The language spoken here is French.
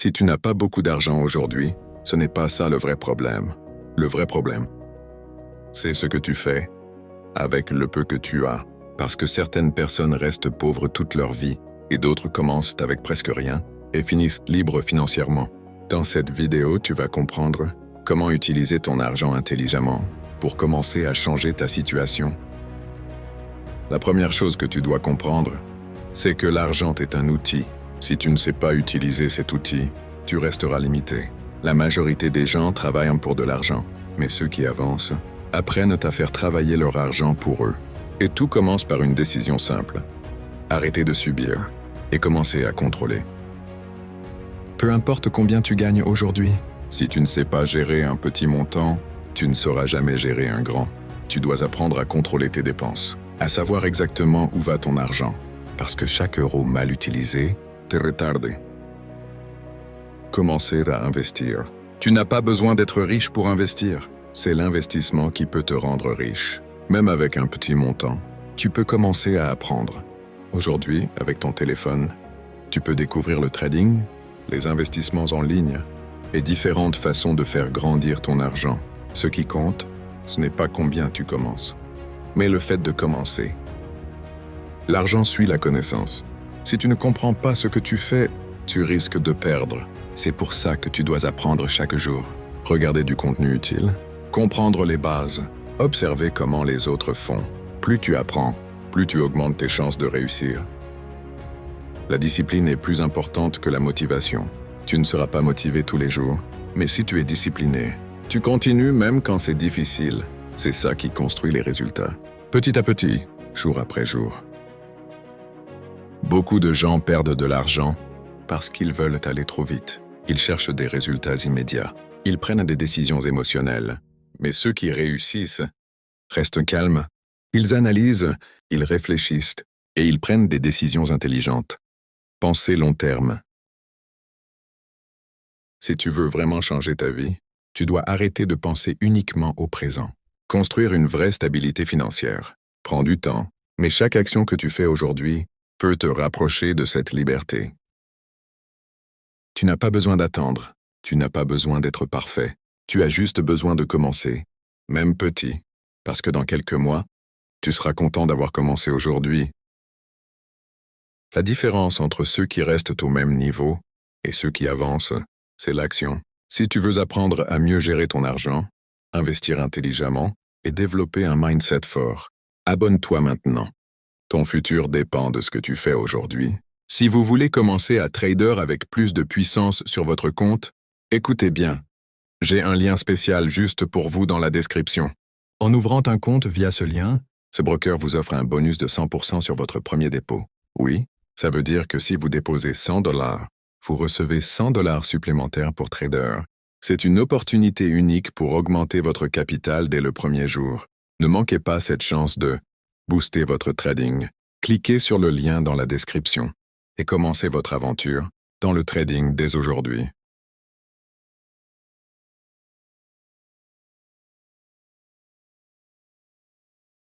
Si tu n'as pas beaucoup d'argent aujourd'hui, ce n'est pas ça le vrai problème. Le vrai problème, c'est ce que tu fais avec le peu que tu as, parce que certaines personnes restent pauvres toute leur vie et d'autres commencent avec presque rien et finissent libres financièrement. Dans cette vidéo, tu vas comprendre comment utiliser ton argent intelligemment pour commencer à changer ta situation. La première chose que tu dois comprendre, c'est que l'argent est un outil. Si tu ne sais pas utiliser cet outil, tu resteras limité. La majorité des gens travaillent pour de l'argent, mais ceux qui avancent apprennent à faire travailler leur argent pour eux. Et tout commence par une décision simple. Arrêter de subir et commencer à contrôler. Peu importe combien tu gagnes aujourd'hui, si tu ne sais pas gérer un petit montant, tu ne sauras jamais gérer un grand. Tu dois apprendre à contrôler tes dépenses, à savoir exactement où va ton argent, parce que chaque euro mal utilisé te retarde. Commencer à investir. Tu n'as pas besoin d'être riche pour investir. C'est l'investissement qui peut te rendre riche. Même avec un petit montant, tu peux commencer à apprendre. Aujourd'hui, avec ton téléphone, tu peux découvrir le trading, les investissements en ligne et différentes façons de faire grandir ton argent. Ce qui compte, ce n'est pas combien tu commences, mais le fait de commencer. L'argent suit la connaissance. Si tu ne comprends pas ce que tu fais, tu risques de perdre. C'est pour ça que tu dois apprendre chaque jour. Regarder du contenu utile, comprendre les bases, observer comment les autres font. Plus tu apprends, plus tu augmentes tes chances de réussir. La discipline est plus importante que la motivation. Tu ne seras pas motivé tous les jours, mais si tu es discipliné, tu continues même quand c'est difficile. C'est ça qui construit les résultats. Petit à petit, jour après jour. Beaucoup de gens perdent de l'argent parce qu'ils veulent aller trop vite. Ils cherchent des résultats immédiats. Ils prennent des décisions émotionnelles. Mais ceux qui réussissent restent calmes. Ils analysent, ils réfléchissent et ils prennent des décisions intelligentes. Pensez long terme. Si tu veux vraiment changer ta vie, tu dois arrêter de penser uniquement au présent. Construire une vraie stabilité financière prend du temps, mais chaque action que tu fais aujourd'hui peut te rapprocher de cette liberté. Tu n'as pas besoin d'attendre, tu n'as pas besoin d'être parfait, tu as juste besoin de commencer, même petit, parce que dans quelques mois, tu seras content d'avoir commencé aujourd'hui. La différence entre ceux qui restent au même niveau et ceux qui avancent, c'est l'action. Si tu veux apprendre à mieux gérer ton argent, investir intelligemment et développer un mindset fort, abonne-toi maintenant. Ton futur dépend de ce que tu fais aujourd'hui. Si vous voulez commencer à trader avec plus de puissance sur votre compte, écoutez bien. J'ai un lien spécial juste pour vous dans la description. En ouvrant un compte via ce lien, ce broker vous offre un bonus de 100% sur votre premier dépôt. Oui, ça veut dire que si vous déposez $100, vous recevez $100 supplémentaires pour trader. C'est une opportunité unique pour augmenter votre capital dès le premier jour. Ne manquez pas cette chance de booster votre trading. Cliquez sur le lien dans la description et commencez votre aventure dans le trading dès aujourd'hui.